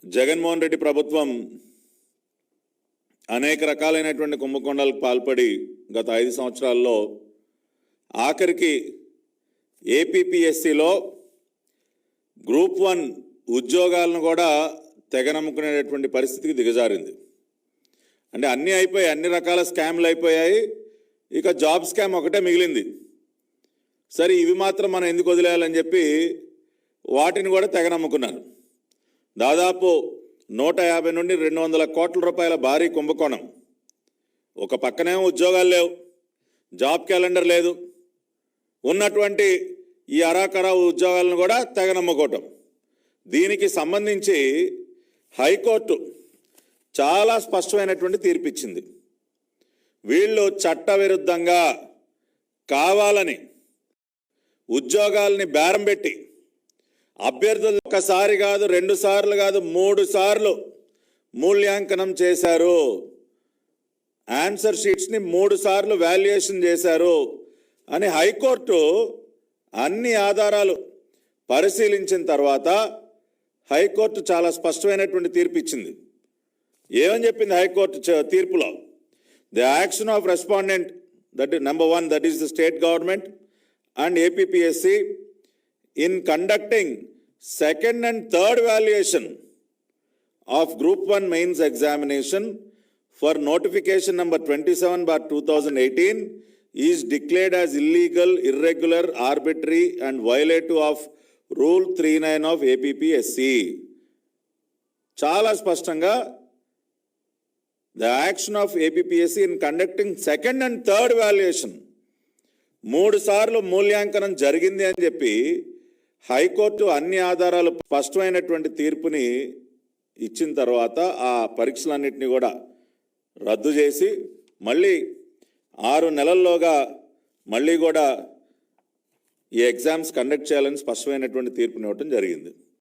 జగన్మోహన్ రెడ్డి ప్రభుత్వం అనేక రకాలైనటువంటి కుంభకోణాలకు పాల్పడి గత 5 సంవత్సరాల్లో ఆఖరికి ఏపీపీఎస్సీలో గ్రూప్ 1 ఉద్యోగాలను కూడా తెగనమ్ముకునేటటువంటి పరిస్థితికి దిగజారింది. అంటే అన్నీ అయిపోయాయి, అన్ని రకాల స్కామ్లు అయిపోయాయి, ఇక జాబ్ స్కామ్ ఒకటే మిగిలింది. సరే ఇవి మాత్రం మనం ఎందుకు వదిలేయాలని చెప్పి వాటిని కూడా తెగనమ్ముకున్నారు. దాదాపు 150 నుండి 200 కోట్ల రూపాయల భారీ కుంభకోణం. ఒక పక్కనేమో ఉద్యోగాలు లేవు, జాబ్ క్యాలెండర్ లేదు, ఉన్నటువంటి ఈ అరాకరా ఉద్యోగాలను కూడా తెగనమ్ముకోవటం. దీనికి సంబంధించి హైకోర్టు చాలా స్పష్టమైనటువంటి తీర్పు ఇచ్చింది. వీళ్ళు చట్టవిరుద్ధంగా కావాలని ఉద్యోగాల్ని బేరం పెట్టి అభ్యర్థులు ఒకసారి కాదు, 2 సార్లు కాదు, 3 సార్లు మూల్యాంకనం చేశారు. ఆన్సర్ షీట్స్ని 3 సార్లు వాల్యుయేషన్ చేశారు అని హైకోర్టు అన్ని ఆధారాలు పరిశీలించిన తర్వాత హైకోర్టు చాలా స్పష్టమైనటువంటి తీర్పు ఇచ్చింది. ఏమని చెప్పింది హైకోర్టు తీర్పులో? The action of respondent, that number 1, that is the state government and APPSC in conducting second and third valuation of Group 1 mains examination for notification number 27/2018 is declared as illegal, irregular, arbitrary and violative of Rule 39 of APPSC. చాలా స్పష్టంగా the action of APPSC in conducting second and third valuation 3 సార్లు మూల్యాంకనం జరిగింది అని చెప్పి high court అన్ని ఆధారాలు స్పష్టమైనటువంటి తీర్పుని ఇచ్చిన తర్వాత ఆ పరీక్షలన్నింటినీ కూడా రద్దు చేసి మళ్ళీ 6 నెలల్లోగా మళ్ళీ కూడా ఈ ఎగ్జామ్స్ కండక్ట్ చేయాలని స్పష్టమైనటువంటి తీర్పుని ఇవ్వటం జరిగింది.